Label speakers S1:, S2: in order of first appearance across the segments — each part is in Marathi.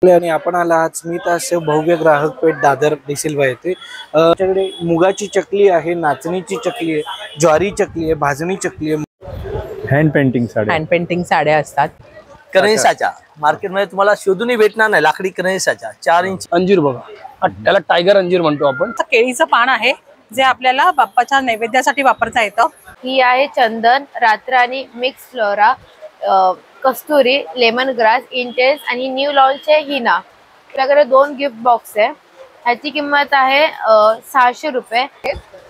S1: आणि आपण आला आहात स्मित असे भव्य ग्राहक पेठ दादर डिसिल्वा येथे। आमच्याकडे मुगाची चकली आहे, नाचणीची चकली आहे, ज्वारी चकली आहे, भाजणी चकली आहे,
S2: हँड पेंटिंग साड्या असतात।
S3: कणसाच्या मार्केटमध्ये तुम्हाला शोधूनही भेटणार नाही, लाकडी कणसाच्या 4 इंच
S4: अंजीर बघा, त्याला टायगर अंजीर म्हणतो आपण।
S5: केळीचं पान आहे जे आपल्याला बाप्पाच्या नैवेद्यासाठी वापरता येतं।
S6: ही आहे चंदन, रातराणी, मिक्स फ्लोरा, कस्तुरी, लेमन ग्रास, इंटेन्स आणि न्यू लॉन्च आहे हिना। आपल्याकडे 2 गिफ्ट बॉक्स आहे, ह्याची किंमत आहे 600 रुपये।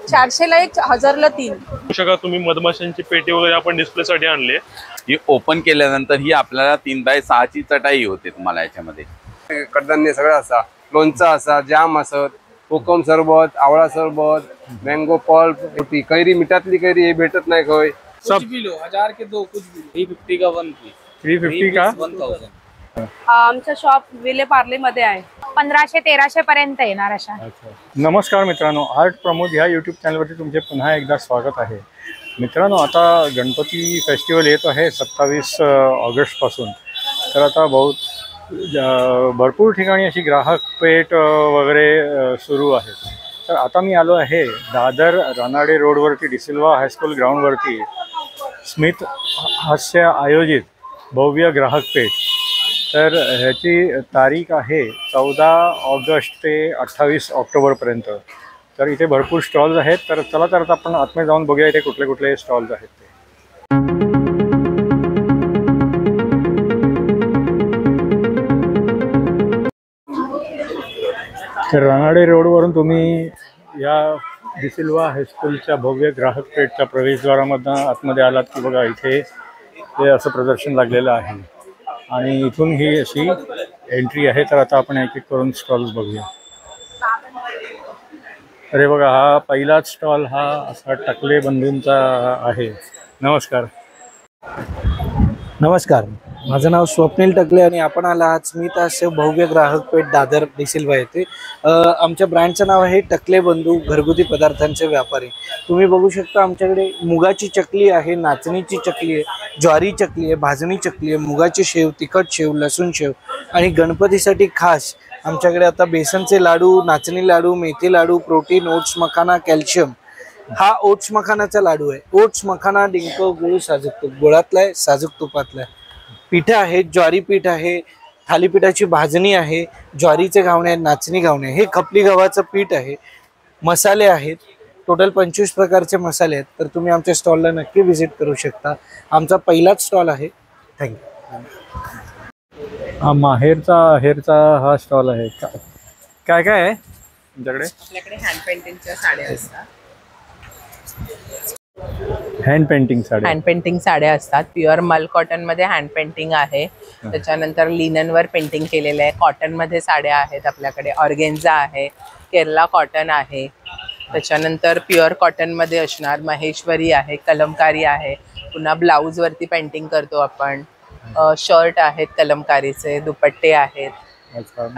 S5: 400 ला 1, 1000 ला 3।
S7: शका तुम्ही मधमाशांची पेटी वगैरे आपण डिस्प्ले साठी आणली।
S8: ही ओपन केल्यानंतर ही आपल्याला 3x6 ची चटाई होते। तुम्हाला याच्यामध्ये
S9: कडधान्य सगळं असा, लोणचं असा, जाम असत, कोकम सरबत, आवळा सरबत, मँगो पल्प, कैरी, मिठातली कैरी हे भेटत नाही खय।
S4: सब किलो 1000 के 2, कुछ भी 350 का 1 पीस,
S2: 350 का
S4: 1000।
S5: आमचं शॉप विले पार्ले मध्ये आहे।
S6: 1500-1300 पर्यंत येणार अशा।
S2: नमस्कार मित्रांनो, आर्ट प्रमोद ह्या यूट्यूब चॅनलवरती तुमचे पुन्हा एकदा स्वागत आहे। मित्रांनो, आता गणपती फेस्टिवल येत आहे 27 ऑगस्टपासून। तर आता भरपूर ठिकाणी अशी ग्राहक पेठ वगैरे सुरू आहे। तर आता मी आलो आहे दादर रानाडे रोडवरती डिसिल्वा हायस्कूल ग्राउंडवरती स्मित हास्य आयोजित भव्य ग्राहक पेठ। तर ह्याची तारीख आहे 14 ऑगस्ट ते 28 ऑक्टोबरपर्यंत। तर इथे भरपूर स्टॉल्स आहेत। तर चला तर आता आपण आतमध्ये जाऊन बघूया इथे कुठले कुठले स्टॉल्स आहेत ते। तर रानाडे रोडवरून तुम्ही या डिसिल्वा हायस्कूलच्या भव्य ग्राहक पेठच्या प्रवेशद्वारामधनं आतमध्ये आलात की बघा इथे हे असं प्रदर्शन लागलेलं आहे आणि इथून ही अशी एंट्री आहे। तर आता आपण एक एक करून स्टॉल्स बघूया। अरे बघा, हा पहिलाच स्टॉल हा असा टकले बंधूंचा आहे। नमस्कार।
S1: नमस्कार, माझं नाव स्वप्नील टकले आणि आपण आला आहात स्मित असे भव्य ग्राहक पेठ दादर डिसिल्वा येथे। आमच्या ब्रँडचं नाव आहे टकले बंधू घरगुती पदार्थांचे व्यापारी। तुम्ही बघू शकता आमच्याकडे मुगाची चकली आहे, नाचणीची चकली आहे, ज्वारी चकली आहे, भाजणी चकली आहे, मुगाची शेव, तिखट शेव, लसूण शेव आणि गणपतीसाठी खास आमच्याकडे आता बेसनचे लाडू, नाचणी लाडू, मेथी लाडू, प्रोटीन, ओट्स मखाना, कॅल्शियम। हा ओट्स मखानाचा लाडू आहे। ओट्स मखाना, डिंक, गुळ, साजूक तूप, गुळातला आहे, साजूक तुपातला आहे। पिठं आहेत, ज्वारी पीठ आहे, थालीपीठाची भाजणी आहे, ज्वारीचे घावणे आहेत, नाचणी घावणे, हे खपली गव्हाचं पीठ आहे, मसाले आहेत, टोटल 25 प्रकारचे मसाले आहेत। तर तुम्ही आमच्या स्टॉलला नक्की व्हिजिट करू शकता। आमचा पहिलाच स्टॉल आहे। थँक्यू।
S2: हा माहेरचा हा स्टॉल आहे। काय काय आहे तुमच्याकडे?
S5: आपल्याकडे हँड पेंटिंगच्या साड्या असतात।
S2: हँड पेंटिंग साड्या असतात। प्युअर मल कॉटन मध्ये हँड पेंटिंग आहे। त्याच्यानंतर लिननवर पेंटिंग केलेलं आहे। कॉटन मध्ये साड्या आहेत आपल्याकडे, ऑर्गेन्झा आहे, केरला कॉटन आहे। त्याच्यानंतर प्युअर कॉटन मध्ये असणार महेश्वरी आहे, कलमकारी आहे। पुन्हा ब्लाऊज वरती पेंटिंग करतो आपण। शर्ट आहेत कलमकारीचे, दुपट्टे आहेत।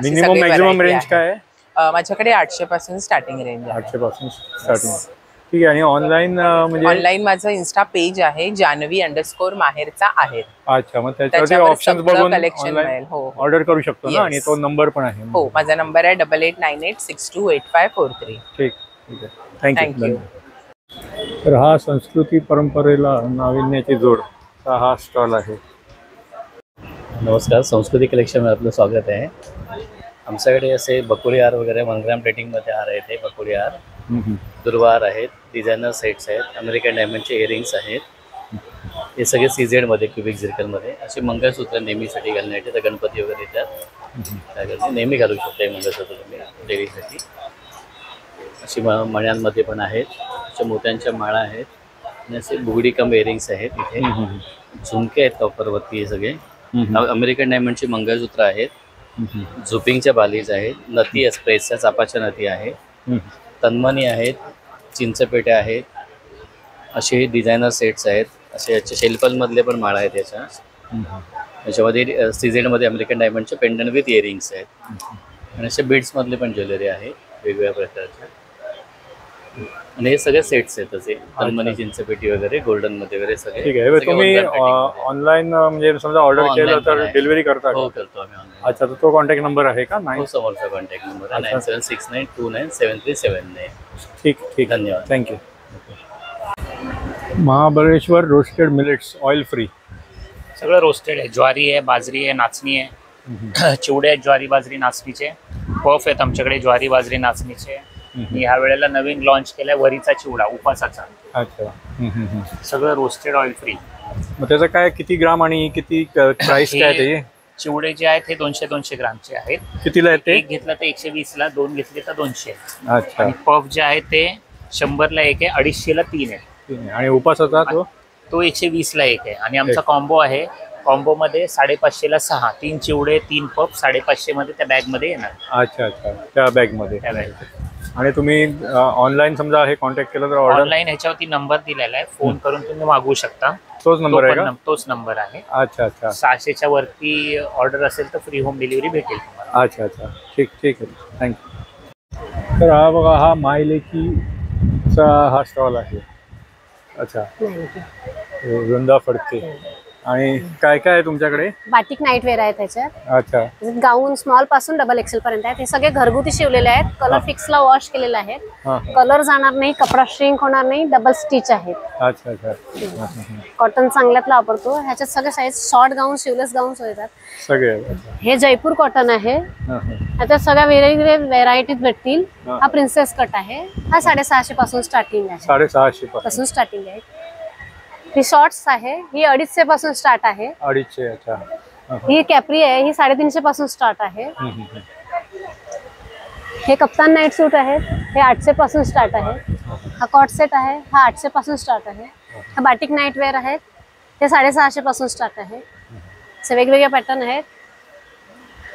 S2: मिनिमम मॅक्सिमम रेंज काय आहे?
S5: माझ्याकडे 800 पासून स्टार्टिंग रेंज आहे।
S2: 800 पासून स्टार्टिंग। ठीक आहे। आणि ऑनलाईन म्हणजे
S5: ऑनलाईन माझं इन्स्टा पेज आहे जानवी_माहेरचा आहे।
S2: अच्छा, मग त्याच्यावरती ऑप्शन्स बघून
S5: कलेक्शन मिळेल। हो,
S2: ऑर्डर करू शकतो ना? आणि तो नंबर पण आहे?
S5: हो, माझा नंबर आहे 8898628543।
S2: ठीक आहे, थँक्यू। तर हा संस्कृती परंपरेला नाविन्याची जोड हा स्टॉल आहे।
S10: नमस्कार, संस्कृती कलेक्शनमध्ये आपलं स्वागत आहे। आमच्याकडे असे बकुळी हार वगैरे 1 ग्रॅम प्लेटिंगमध्ये हार आहेत। हे बकुळी हार, दुर्वाहार आहेत, डिझायनर सेट्स आहेत, अमेरिकन डायमंडचे इयरिंग्स आहेत। हे सगळे CZ मध्ये, क्युबिक झिरकलमध्ये असे मंगळसूत्र नेहमीसाठी घालण्याचे। तर गणपती वगैरे येतात त्यासाठी नेहमी घालू शकता हे मंगळसूत्र तुम्ही देवीसाठी। अशी मण्यांमध्ये पण आहेत, अशा मोत्यांच्या माळा आहेत आणि असे बुगडी कम इयरिंग्स आहेत। इथे झुमके आहेत कॉपरवरती, हे सगळे अमेरिकन डायमंडचे मंगळसूत्र आहेत। झोपिंगच्या बालीज आहेत, नथी एक्सप्रेसच्या चापाच्या नथी आहे, तन्मणी आहेत, चिंचपेट्या आहेत, असे डिझायनर सेट्स आहेत। असे याचे शेल्फलमधले पण माळा आहेत याच्यामध्ये। CZ मध्ये अमेरिकन डायमंडचे पेंडंट विथ इयरिंग्स आहेत आणि असे बीड्समधले पण ज्वेलरी आहे वेगवेगळ्या प्रकारच्या। आणि हे सगळे सेट्स आहेत तसे हनुमानी चिंचपेटी वगैरे गोल्डन मध्ये वगैरे सगळे.
S11: ठीक आहे. तुम्ही ऑनलाईन म्हणजे समजा ऑर्डर केलं तर डिलिव्हरी करता?
S10: हो करतो आम्ही ऑनलाईन.
S11: अच्छा, तर तो कॉन्टॅक्ट नंबर आहे का?
S10: हो, समोरचा कॉन्टॅक्ट नंबर आहे 9769297379.
S11: ठीक ठीक,
S10: धन्यवाद,
S11: thank you. Mahabaleshwar roasted millets oil free.
S12: सगळं रोस्टेड आहे. ज्वारी आहे, बाजरी आहे, नाचणी आहे, चिवडे आहेत ज्वारी बाजरी नाचणीचे, पफ आहेत आमच्याकडे ज्वारी बाजरी नाचणीचे. ह्या वेळेला नवीन लॉन्च केलाय वरीचा चिवडा उपासाचा.
S11: अच्छा.
S12: सगळं रोस्टेड ऑइल फ्री.
S11: मग त्याचं काय किती ग्राम आणि किती प्राइस काय ते?
S12: चिवडे जे आहेत हे 200 ग्रामचे आहेत.
S11: कितीला आहे ते?
S12: एक घेतला तर 120ला, 2 घेतले तर 200.
S11: अच्छा.
S12: आणि पफ जे आहे ते 100ला 1 आहे, 250ला 3 आहे.
S11: आणि उपासाचा
S12: तो 120ला 1 आहे. आणि आमचा कॉम्बो आहे, कॉम्बो मध्ये 550ला 6, 3 चिवडे 3 पफ 550 मध्ये त्या बॅग मध्ये येणार.
S11: अच्छा अच्छा, त्या बॅग मध्ये. आणि तुम्ही ऑनलाईन समजा हे कॉन्टॅक्ट केलं तर ऑर्डर?
S12: ऑनलाईन ह्याच्यावरती नंबर दिलेला आहे, फोन करून तुम्ही मागवू शकता.
S11: तोच नंबर आहे का?
S12: तोच नंबर आहे.
S11: अच्छा अच्छा.
S12: 600च्या वरती ऑर्डर असेल तर फ्री होम डिलिव्हरी भेटेल तुम्हाला.
S11: अच्छा अच्छा, ठीक ठीक आहे, थँक्यू. तर हा बघा, हा मायलेकीचा हा स्टॉल आहे. अच्छा, वृंदा फडके. आणि काय काय आहे तुमच्याकडे?
S13: बाटिक नाईट वेअर आहे त्याच्यात.
S11: अच्छा.
S13: गाऊन स्मॉल पासून डबल एक्सेल पर्यंत आहेत. हे सगळे घरगुती शिवलेले आहेत, कलर फिक्सला वॉश केलेले आहेत, कलर जाणार नाही, कपडा श्रिंक होणार नाही, डबल स्टिच आहेत.
S11: अच्छा अच्छा.
S13: कॉटन चांगल्यातला वापरतो. ह्याच्यात सगळे साईज शॉर्ट गाऊन, शिवलेस गाऊन येतात
S11: सगळे.
S13: हे जयपूर कॉटन आहे. ह्याच्यात सगळ्या वेगवेगळ्या व्हेरायटीज भेटतील. हा प्रिन्सेस कट आहे. हा 650 पासून स्टार्टिंग आहे.
S11: 650
S13: पासून स्टार्टिंग आहे. ही शॉर्ट्स आहे, ही 250 पासून स्टार्ट आहे.
S11: 250. अच्छा.
S13: ही कॅप्री आहे, ही 350 पासून स्टार्ट आहे. हे कप्तान नाईट सूट आहेत, हे 800 पासून स्टार्ट आहे. हा कॉट सेट आहे, हा 800 पासून स्टार्ट आहे. हा बाटिक नाईट वेअर आहेत, हे 650 पासून स्टार्ट आहे. असे वेगवेगळे पॅटर्न आहेत.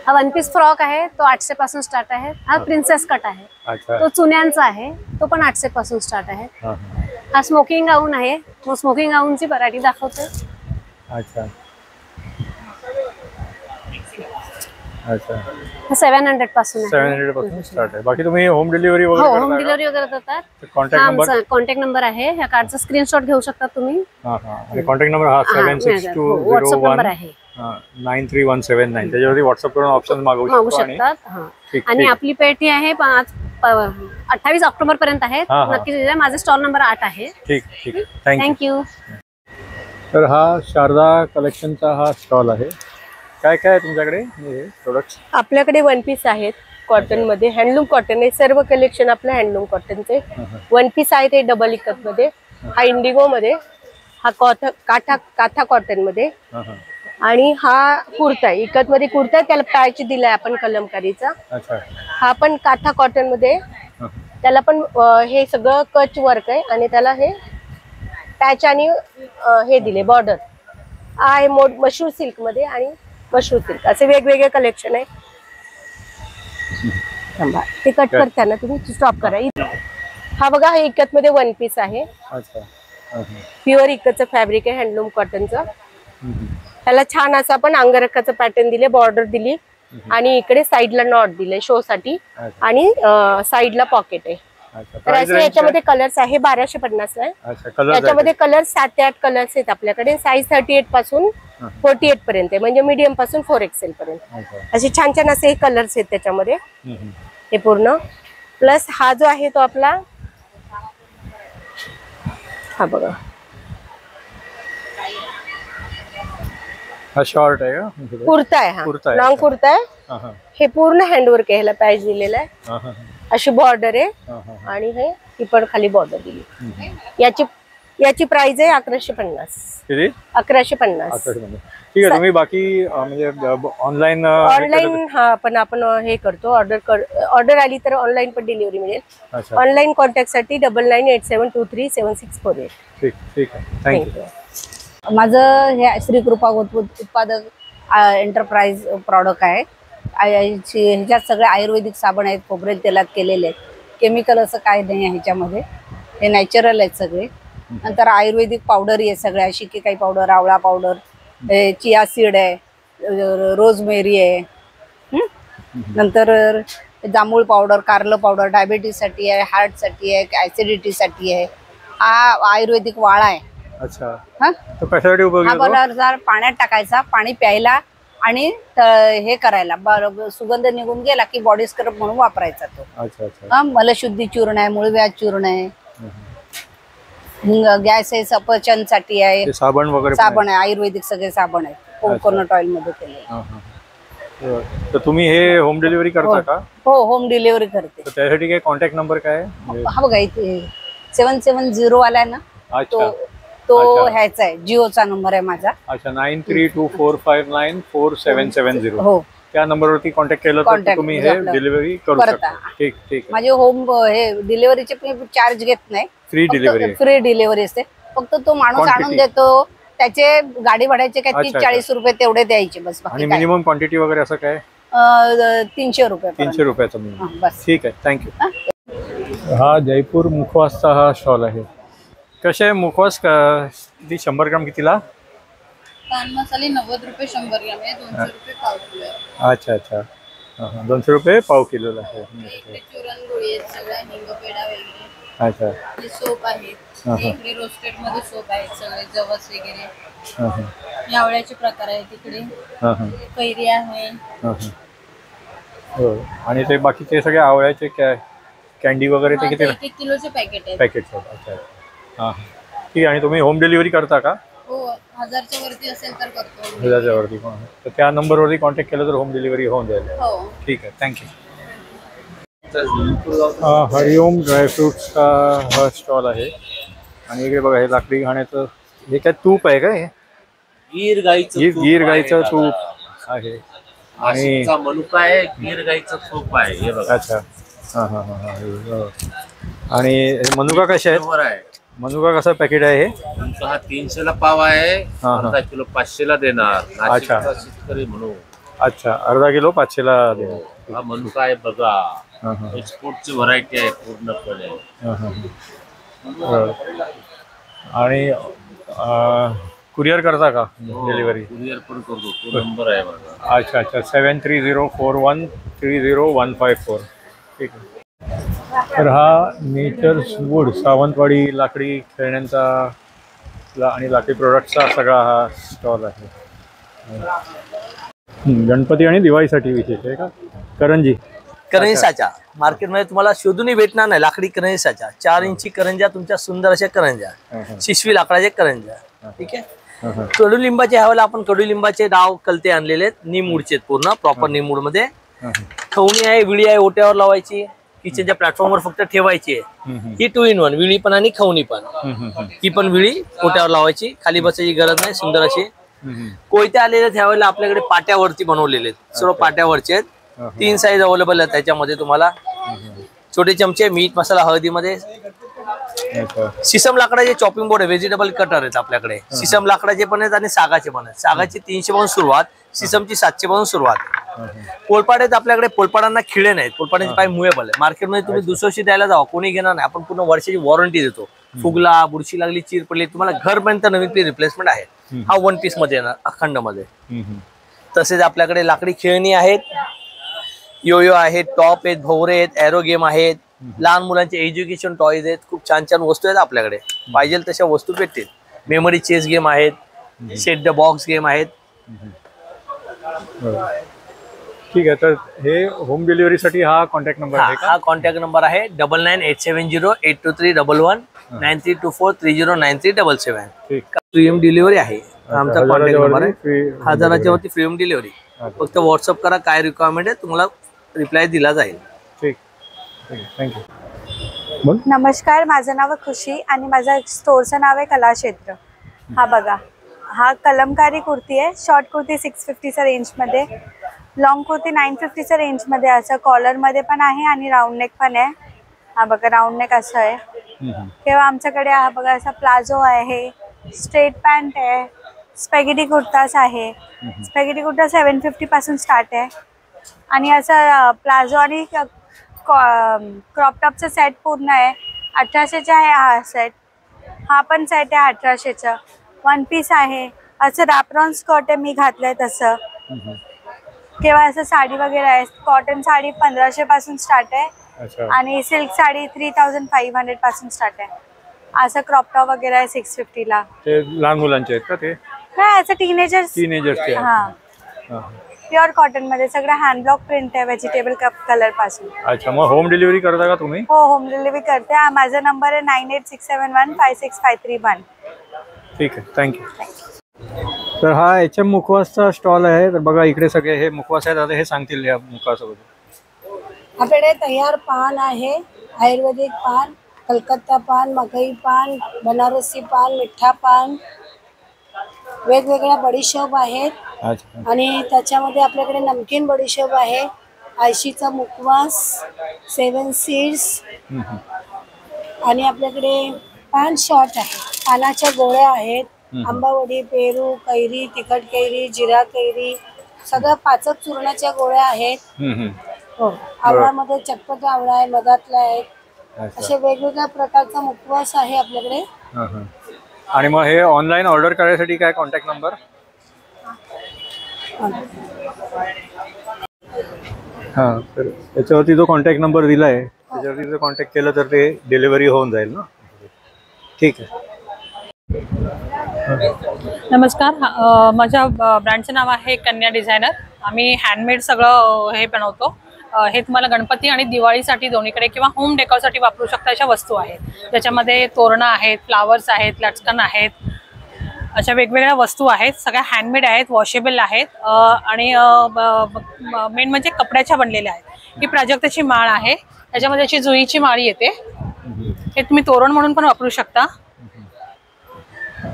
S13: हा वन पीस फ्रॉक आहे, तो 800 पासून स्टार्ट आहे. हा प्रिन्सेस कट आहे, तो चुन्यांचा आहे, तो पण 800 पासून स्टार्ट आहे. हा स्मोकिंग गाऊन आहे, मग स्मोकिंग गाऊनची व्हरायटी दाखवते.
S11: अच्छा अच्छा.
S13: 700 पासून
S11: 700 पासून स्टार्ट आहे. बाकी तुम्ही होम डिलिव्हरी वगैरे?
S13: हो, होम डिलिव्हरी वगैरे देतात. कॉन्टॅक्ट नंबर आहे, ह्या कार्डचा स्क्रीनशॉट घेऊ शकता तुम्ही.
S11: आणि कॉन्टॅक्ट नंबर हा 7620193179. त्याच्यावरती व्हॉट्सअप करून ऑप्शन मागवू
S13: शकतात. आणि आपली पेट ही आहे 28 ऑक्टोबर पर्यंत आहे. नक्की माझा स्टॉल नंबर 8 आहे.
S11: ठीक ठीक,
S13: थँक्यू.
S11: तर हा शारदा कलेक्शनचा हा स्टॉल आहे. काय काय आहे तुमच्याकडे प्रोडक्ट्स?
S14: आपल्याकडे वन पीस आहेत कॉटन मध्ये, हँडलूम कॉटन आहे. सर्व कलेक्शन आपलं हँडलूम कॉटनचे वन पीस आहे. ते डबल इकत मध्ये, हा इंडिगो मध्ये, हा काथा कॉटन मध्ये, आणि हा कुर्ता आहे इकत मध्ये. कुर्ता त्याला पॅच दिलाय आपण कलमकारीचा. हा पण काथा कॉटन मध्ये, त्याला पण हे सगळं कच वर्क आहे आणि त्याला हे पॅच आणि हे दिले बॉर्डर आहे. मशरूम सिल्क मध्ये आणि मशरूम सिल्क असे वेगवेगळे कलेक्शन आहे. ते कट करताना तुम्ही स्टॉप करा. हा बघा, हे इकत मध्ये वन पीस आहे. प्युअर इकतचं फॅब्रिक आहे, हँडलूम कॉटनचं. त्याला छान असं पण अंगरखाचं पॅटर्न दिले, बॉर्डर दिली आणि इकडे साईडला नॉट दिले शो साठी आणि साईडला पॉकेट आहे. तर असे याच्यामध्ये कलर्स आहे. 1250 आहे. याच्यामध्ये कलर 7 ते 8 कलर्स आहेत आपल्याकडे. साईज 38 पासून 48 पर्यंत आहे, म्हणजे मीडियम पासून 4XL पर्यंत. असे छान छान असे हे कलर्स आहेत त्याच्यामध्ये. हे पूर्ण प्लस हा जो आहे तो आपला, हा बघा,
S11: हा शॉर्ट आहे का?
S14: कुर्ता आहे. हा लॉंग कुर्ता आहे. हे पूर्ण हँडवर्क आहे, ह्याला पॅच दिलेला आहे. अशी बॉर्डर आहे आणि हे ही पण खाली बॉर्डर दिली. याची प्राइस आहे 1150.
S11: किती?
S14: 1150.
S11: ठीक आहे. तुम्ही बाकी म्हणजे ऑनलाईन
S14: हा पण आपण हे करतो, ऑर्डर आली तर ऑनलाईन पण डिलिव्हरी मिळेल. ऑनलाईन कॉन्टॅक्ट साठी 9987237648.
S11: ठीक ठीक आहे, थँक्यू.
S15: माझं हे श्री कृपा उत्पादक एंटरप्राइज प्रॉडक्ट आहे. ह्याच्यात सगळे आयुर्वेदिक साबण आहेत, खोबरेल तेलात केलेले आहेत. केमिकल असं काय नाही आहे ह्याच्यामध्ये, हे नॅचरल आहेत सगळे. नंतर आयुर्वेदिक पावडर आहे सगळ्या, शिकेकाई पावडर, आवळा पावडर, चिया सीड आहे, रोजमेरी आहे. नंतर जांभूळ पावडर, कारलं पावडर डायबिटीजसाठी आहे, हार्टसाठी आहे, ॲसिडिटीसाठी आहे. हा आयुर्वेदिक वाळा आहे.
S11: अच्छा.
S15: हा
S11: तो कशासाठी उपयोगी
S15: हा
S11: होतो?
S15: पदार्थ पाण्यात टाकायचा, पाणी प्यायला आणि हे करायला, सुगंध निघून गेला की बॉडी स्क्रब म्हणून वापरायचा तो.
S11: अच्छा अच्छा.
S15: हा मलशुद्धी चूर्ण आहे, मूळव्याध चूर्ण आहे, गॅस आहे, सफरचंदसाठी आहे,
S11: ते साबण वगैरे पण
S15: साबण आहे, आयुर्वेदिक सगळे साबण आहे, कोकोनट ऑइल मध्ये केले.
S11: तर तुम्ही हे होम डिलिव्हरी करता का?
S15: हो, होम डिलिव्हरी करते.
S11: तर त्यासाठी काय कॉन्टॅक्ट नंबर काय आहे?
S15: हा बघा इथे 770 वाला आहे ना,
S11: अच्छा.
S15: तो ह्याचा आहे, जिओचा नंबर आहे माझा.
S11: अच्छा. 9324594770.
S15: हो,
S11: त्या नंबरवरती कॉन्टॅक्ट केलं तर तुम्ही हे डिलिव्हरी करू शकता. ठीक ठीक.
S15: माझे होम हे डिलिव्हरीचे चार्ज घेत नाही,
S11: फ्री डिलिव्हरी.
S15: फ्री डिलिव्हरी असते. फक्त तो माणूस आणून देतो, त्याचे गाडी भाड्याचे काय 30-40 रुपये तेवढे द्यायचे बस.
S11: आणि मिनिमम क्वांटिटी वगैरे असं काय?
S15: 300 रुपये.
S11: 300 रुपयाचा मिनिमम.
S15: बस.
S11: ठीक आहे, थँक्यू. हा जयपूर मुखवासचा हा स्टॉल आहे. कसे आहे मुखवास? किती 100 ग्राम कितीला?
S16: पान मसाले 90 रुपये 100 ग्राम आहे, 200 रुपये पाव किलो आहे.
S11: अच्छा अच्छा. 200 रुपये पाव किलोला आहे.
S16: चुरण गोळी आहेत सगळ्या, हिंगपेडा वगैरे.
S11: अच्छा.
S16: सोप आहेत, इकडे रोस्टेड मध्ये सोप आहेत सगळे, जवस वगैरे. आवळ्याचे प्रकार आहेत इकडे, कैरी आहे.
S11: हो. आणि ते बाकीचे सगळे आवळ्याचे कॅन्डी वगैरे ते किती?
S16: 1 किलोचे पॅकेट आहेत.
S11: पॅकेट. अच्छा. हां ठीक आहे. आणि तुम्ही होम डिलिव्हरी करता का?
S16: हो, 1000च्या वरती असेल तर करतो.
S11: 1000च्या वरती. तर त्या नंबरवरती कॉन्टॅक्ट केलं तर होम डिलिव्हरी होऊन जाईल.
S16: हो.
S11: ठीक आहे, थँक्यू. हरिओम ड्रायफ्रुट्सचा हा स्टॉल आहे. आणि इकडे बघा हे लाकडी घाण्याचं हे काय तूप आहे काय?
S17: गीर गाईचं
S11: तूप आहे. आणि
S17: मनुका आहे, गीर गाईचं तूप आहे हे बघा.
S11: अच्छा. हां हां हां हां. आणि मनुका कशा आहेत? मनुका कसा पॅकेट आहे हे?
S17: हा 300ला पाव आहे, अर्धा किलो 500ला देणार.
S11: अच्छा.
S17: शेतकरी म्हणून.
S11: अच्छा, अर्धा किलो 500ला देणार.
S17: हा मनुका आहे बघा, एक्सपोर्टची व्हरायटी आहे पूर्णपणे.
S11: आणि कुरिअर करता का डिलिव्हरी?
S17: कुरिअर पण करतो, तो नंबर आहे माझा.
S11: अच्छा अच्छा. 7304130154. ठीक आहे. तर हा नेचर्स वूड सावंतवाडी लाकडी खेळण्यांचा आणि लाकडी प्रोडक्टचा सगळा हा स्टॉल आहे. गणपती आणि दिवाळीसाठी विशेष आहे का? करंजी
S3: करंजीसाच्या मार्केटमध्ये तुम्हाला शोधूनही भेटणार नाही. लाकडी करंजीसाच्या 4 इंची करंज्या, तुमच्या सुंदर अशा करंज्या, शिशवी लाकडाच्या करंज्या. ठीक आहे. कडुलिंबाचे ह्यावेळेला आपण कडुलिंबाचे डाव कलते आणलेले आहेत, निमूडचे पूर्ण प्रॉपर निमूड मध्ये. खवणी आहे, विळी आहे, ओट्यावर लावायची, किचनच्या प्लॅटफॉर्मवर फक्त ठेवायची आहे. ही 2 in 1 विळी पण आणि खवणी पण. ही पण विळी ओट्यावर लावायची, खाली बसायची गरज नाही. सुंदर अशी कोयते आलेले त्यावेळेला आपल्याकडे पाट्यावरती बनवलेले आहेत, सर्व पाट्यावरचे आहेत. 3 साईज अवेलेबल आहेत त्याच्यामध्ये तुम्हाला. छोटे चमचे, मीठ मसाला हळदीमध्ये. सिसम लाकडाचे चॉपिंग बोर्ड आहे, व्हेजिटेबल कटर आहेत आपल्याकडे. सिसम लाकडाचे पण आहेत आणि सागाचे पण आहेत. सागाची 300 पासून सुरुवात, सिसमची 700 पासून सुरुवात. पोलपाड आहेत आपल्याकडे. पोलपाडांना खिळे नाहीत, पोलपाडांचे पाय मुवेबल आहे. मार्केटमध्ये तुम्ही दुसऱ्याशी द्यायला जावा, कोणी घेणार नाही. आपण पूर्ण वर्षाची वॉरंटी देतो. फुगला, बुरशी लागली, चीर पडली, तुम्हाला घरपर्यंत नवीन रिप्लेसमेंट आहे. हा 1 पीस मध्ये येणार, अखंड मध्ये. तसेच आपल्याकडे लाकडी खेळणी आहेत, योयो आहेत, टॉप आहेत, भोवरे आहेत, एरो गेम आहेत, लहान मुलांचे एज्युकेशन टॉयज आहेत. खूप छान छान वस्तू आहेत आपल्याकडे, पाहिजे तशा वस्तू भेटतील. मेमरी चेस गेम आहेत, सेट द बॉक्स गेम आहेत.
S11: ठीक आहे. तर हे होम डिलिव्हरीसाठी हा कॉन्टॅक्ट नंबर आहे का?
S3: हा कॉन्टॅक्ट नंबर आहे 9987082311 9324309377. फ्री होम डिलिव्हरी आहे आमचा कॉन्टॅक्ट नंबर आहे. 1000च्या वरती फ्री होम डिलिव्हरी. फक्त व्हॉट्सअप करा, काय रिक्वायरमेंट आहे तुम्हाला रिप्लाय दिला जाईल.
S11: ठीक, थँक्यू.
S18: नमस्कार, माझं नाव खुशी आणि माझ्या स्टोरचं नाव आहे कलाक्षेत्र. हा बघा, हा कलमकारी कुर्ती आहे. शॉर्ट कुर्ती 650च्या रेंजमध्ये, लॉंग कुर्ती 950च्या रेंजमध्ये. असं कॉलरमध्ये पण आहे आणि राऊंड नेक पण आहे. हा बघा, राऊंड नेक असं आहे. किंवा आमच्याकडे हा बघा असा प्लाझो आहे, स्ट्रेट पॅन्ट आहे, स्पॅगेटी कुर्तास आहे. स्पॅगेटी कुर्ता 750 पासून स्टार्ट आहे. आणि असं प्लाझो आणि क्रॉप टॉपचं सेट पूर्ण आहे. 1800चा आहे हा सेट. हा पण सेट आहे 1800चा. 1 पीस आहे. असं रॅपरॉन स्कर्ट आहे मी घातलंय तसं. किंवा असं साडी वगैरे आहे. कॉटन साडी 1500 पासून स्टार्ट आहे
S11: अच्छा.
S18: आणि सिल्क साडी 3500 पासून स्टार्ट आहे. असं क्रॉप टॉप वगैरे आहे 650 ला.
S11: ते लहान मुलांचे आहेत का ते?
S18: नाही, असं टीनेजर्सचे. हा, प्युअर कॉटन मध्ये सगळं हँड ब्लॉक प्रिंट आहे व्हेजिटेबल कलर पासून.
S11: अच्छा, मग होम डिलिव्हरी करता का तुम्ही?
S18: हो, होम डिलिव्हरी करते. माझा नंबर आहे 9867156531.
S11: ठीक आहे, थँक्यू. तर हा HM मुखवासचा स्टॉल आहे. तर बघा इकडे सगळे हे मुखवास आहेत. आता हे सांगतील या मुखवासाबद्दल.
S15: आपल्याकडे तयार पान आहे, आयुर्वेदिक पान, कलकत्ता पान, मकई पान, बनारसी पान, मिठा पान, वेगवेगळ्या बडीशोप आहेत.
S11: अच्छा.
S15: आणि त्याच्यामध्ये आपल्याकडे नमकीन बडीशोप आहे, आयशीचा मुखवास, 7 सीड्स आणि आपल्याकडे पान शॉट आहे, पानाच्या गोळ्या आहेत, आंबावडी, पेरू, कैरी, तिखट कैरी, जिरा कैरी, सगळं पाचक चूर्णाच्या गोळ्या आहेत. हो, आवळामध्ये चटपट आवळा आहे, मधातला आहे. असे वेगवेगळ्या प्रकारचा मुखवास आहे आपल्याकडे.
S11: आणि मग हे ऑनलाईन ऑर्डर करायसाठी काय कॉन्टॅक्ट नंबर? हां, तर याच्यावरती जो कॉन्टॅक्ट नंबर दिला आहे त्याच्यावरती जर कॉन्टॅक्ट केलं तर ते डिलिव्हरी होऊन जाईल ना? ठीक आहे.
S5: नमस्कार, माझ्या ब्रँडचं नाव आहे कन्या डिझायनर. आम्ही हँडमेड सगळं हे बनवतो. हे तुम्हाला गणपती आणि दिवाळीसाठी दोन्हीकडे किंवा होम डेकोरसाठी वापरू शकता अशा वस्तू आहेत. त्याच्यामध्ये तोरणं आहेत, फ्लावर्स आहेत, लटकन आहेत, अशा वेगवेगळ्या वस्तू आहेत. सगळ्या हँडमेड आहेत, वॉशेबल आहेत आणि मेन म्हणजे कपड्याच्या बनलेल्या आहेत. ही प्राजक्ताची माळ आहे, त्याच्यामध्ये अशी जुईची माळी येते. हे तुम्ही तोरण म्हणून पण वापरू शकता.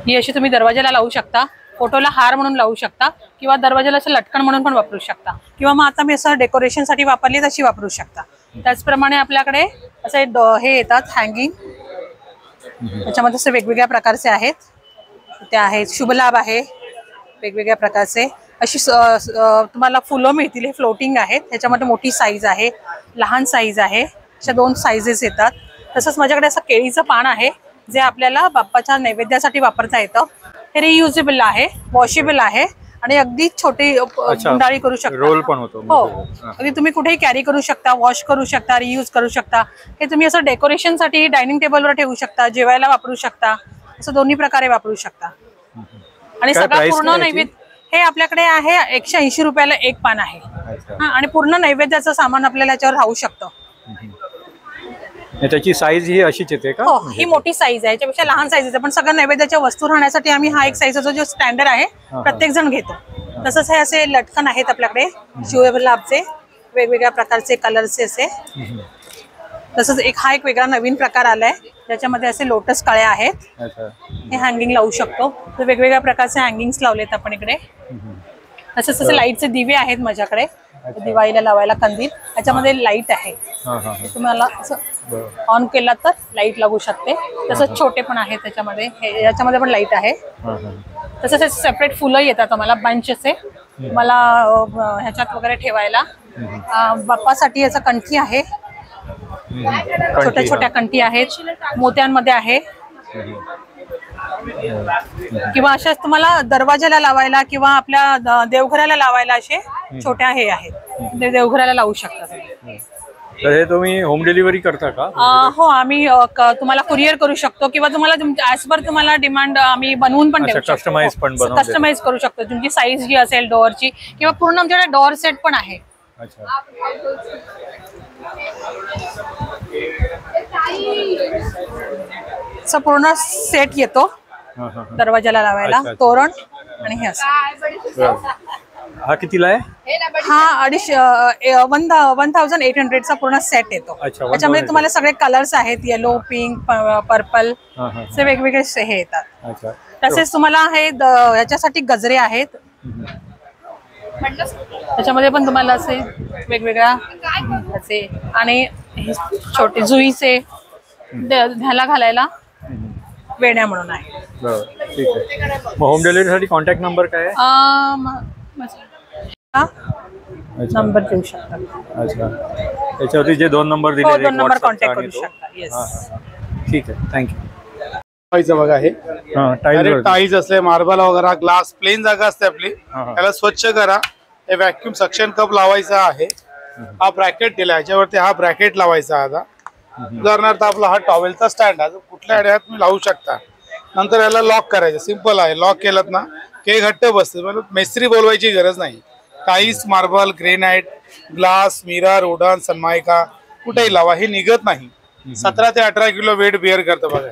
S5: ही अशी तुम्ही दरवाजाला लावू शकता, फोटोला हार म्हणून लावू शकता किंवा दरवाजाला असं लटकन म्हणून पण वापरू शकता किंवा मग आता मी असं डेकोरेशनसाठी वापरली तशी वापरू शकता. त्याचप्रमाणे आपल्याकडे असे हे येतात हँगिंग, त्याच्यामध्ये असे वेगवेगळ्या प्रकारचे आहेत. ते आहेत शुभलाभ आहे वेगवेगळ्या प्रकारचे. अशी तुम्हाला फुलं मिळतील. हे फ्लोटिंग आहेत, त्याच्यामध्ये मोठी साईज आहे, लहान साईज आहे, अशा 2 साईजेस येतात. तसंच माझ्याकडे असं केळीचं पान आहे जे आपल्याला बाप्पाच्या नैवेद्यासाठी वापरता येतं. हे रियुजेबल आहे, वॉशेबल आहे आणि अगदी छोटी गुंडाळी करू शकता.
S11: रोल पण होतो.
S5: हो, अगदी तुम्ही कुठेही कॅरी करू शकता, वॉश करू शकता, रियूज करू शकता. हे तुम्ही असं डेकोरेशनसाठी डायनिंग टेबलवर ठेवू शकता, जेवायला वापरू शकता, असं दोन्ही प्रकारे वापरू शकता. आणि सगळं पूर्ण नैवेद्य हे आपल्याकडे आहे 180 रुपयाला एक पान आहे. आणि पूर्ण नैवेद्याचं सामान आपल्याला याच्यावर राहू शकतं.
S11: त्याची साईज ही अशीच येते का?
S5: हो, ही मोठी साईज आहे, याच्यापेक्षा लहान साईज आहे. पण सगळ्या नैवेद्याच्या वस्तू राहण्यासाठी आम्ही हा एक साईजचा जो स्टँडर्ड आहे प्रत्येक जण घेतो. तसंच हे असे लटकन आहेत आपल्याकडे शुभलाभचे, वेगवेगळ्या प्रकारचे कलरचे असे. तसंच हा एक वेगळा नवीन प्रकार आलाय, त्याच्यामध्ये असे लोटस कळ्या आहेत. हे हँगिंग लावू शकतो. तर वेगवेगळ्या प्रकारचे हँगिंग्स लावलेत आपण इकडे. तसंच असे लाईटचे दिवे आहेत माझ्याकडे, दिवाळीला लावायला कंदील. याच्यामध्ये लाईट आहे, तुम्हाला असं ऑन केला तर लाईट लागू शकते. तसंच छोटे पण आहेत त्याच्यामध्ये, याच्यामध्ये पण लाईट आहे. तसंच सेपरेट फुलं येतात आम्हाला बंच असे, मला ह्याच्यात वगैरे ठेवायला. बाप्पासाठी याचा कंठी आहे, छोट्या छोट्या कंठी आहेत, मोत्यांमध्ये आहे. किंवा अशाच तुम्हाला दरवाजाला लावायला किंवा आपल्या देवघराला लावायला असे छोट्या हे आहेत, ते देवघराला लावू शकता.
S11: तर हे तुम्ही होम डिलिव्हरी करता का?
S5: हो, आम्ही तुम्हाला कुरिअर करू शकतो किंवा तुम्हाला ॲज पर तुम्हाला डिमांड आम्ही बनवून पण देऊ शकतो. कस्टमाइज करू शकतो तुमची साईज जी असेल डोअरची, किंवा पूर्ण आमच्याकडे डोअर सेट पण आहे. पूर्ण सेट येतो दरवाजाला लावायला, तोरण आणि हे असं.
S11: हा कितीला आहे?
S5: हा 1800चा पूर्ण सेट येतो. त्याच्यामध्ये तुम्हाला सगळे कलर्स आहेत, येलो, पिंक, पर्पल, असे वेगवेगळे हे येतात. तसेच तुम्हाला हे ह्याच्यासाठी गजरे आहेत, त्याच्यामध्ये पण तुम्हाला असे वेगवेगळ्या असे. आणि छोटे जुईचे ह्याला घालायला वेण्या म्हणून आहे.
S11: ठीक आहे. होम डिलिव्हरीसाठी कॉन्टॅक्ट नंबर काय आहे?
S5: नंबर देऊ शकता.
S11: अच्छा, त्याच्यावरती जे 2 नंबर दिले,
S5: 2 नंबर कॉन्टॅक्ट करू शकता. येस,
S11: ठीक आहे, थँक्यू.
S19: बघा हे टाईल्स असले, मार्बल वगैरे, ग्लास, प्लेन जागा असते आपली, त्याला स्वच्छ करा, हे व्हॅक्यूम सक्शन कप लावायचा आहे. हा ब्रॅकेट दिला, याच्यावरती हा ब्रॅकेट लावायचा आता. उदाहरणार्थ आपला हा टॉवेलचा स्टँड आहे, कुठल्या एरियात तुम्ही लावू शकता. नंतर याला लॉक करायचं, सिंपल आहे. लॉक केलं ना की घट्ट बसते, म्हणजे मेस्त्री बोलवायची गरज नाही. Tiles, marble, granite, glass, mirror, wooden, Sunmica कुठेही लावा, हे निघत नाही. 17 ते 18 किलो वेट बिअर करतं बघा.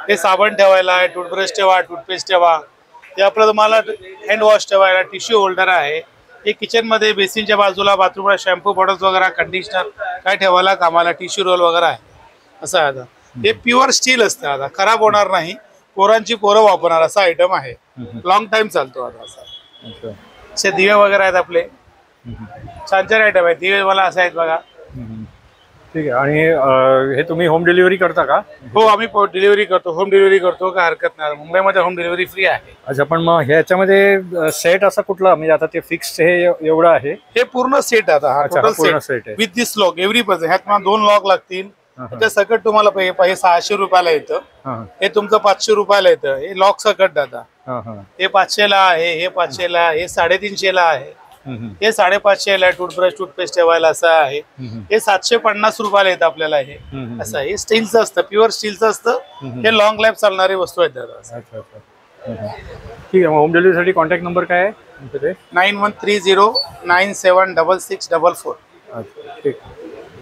S19: हे साबण ठेवायला आहे, टूथब्रश ठेवा, टूथपेस्ट ठेवा. हे आपलं तुम्हाला हँड वॉश ठेवायला, टिश्यू होल्डर आहे. हे किचन मध्ये बेसिनच्या बाजूला बाथरूमला शॅम्पू प्रोडक्ट वगैरे, कंडिशनर काय ठेवायला कामाला, टिश्यू रोल वगैरे आहे. असं आहे. आता हे प्युअर स्टील असतं, आता खराब होणार नाही. पोरांची पोरं वापरणार असा आयटम आहे. लॉंग टाइम चालतो आता असा. असे दिवे वगैरे आहेत आपले, छान छान आयटम आहेत. दिवे मला असे आहेत बघा.
S11: ठीक आहे. आणि हे तुम्ही होम डिलिव्हरी करता का?
S19: हो, आम्ही डिलिव्हरी करतो, होम डिलिव्हरी करतो, काय हरकत नाही. मुंबईमध्ये होम डिलिव्हरी फ्री आहे.
S11: अच्छा, पण मग ह्याच्यामध्ये सेट असा कुठला, म्हणजे आता ते फिक्स हे एवढं आहे?
S19: हे पूर्ण सेट आता, हा टोटल
S11: सेट आहे
S19: with this lock every person. ह्यात मला 2 लॉक लागतील. त्या सकट तुम्हाला हे 600 रुपयाला येतं. हे तुमचं 500 रुपयाला येतं. हे लॉक सकट आता. हे 500ला आहे, हे 500ला, हे 350ला आहे, हे 550ला आहे. टूथब्रश, टूथपेस्ट ठेवायला असं आहे. हे 750 रुपयाला येतं आपल्याला. हे असं हे स्टीलचं असतं, प्युअर स्टीलचं असतं. हे लॉंग लाईफ चालणारी वस्तू आहेत दादा.
S11: ठीक आहे. होम डिलिव्हरीसाठी कॉन्टॅक्ट नंबर काय आहे?
S19: 9130976644.
S11: ठीक.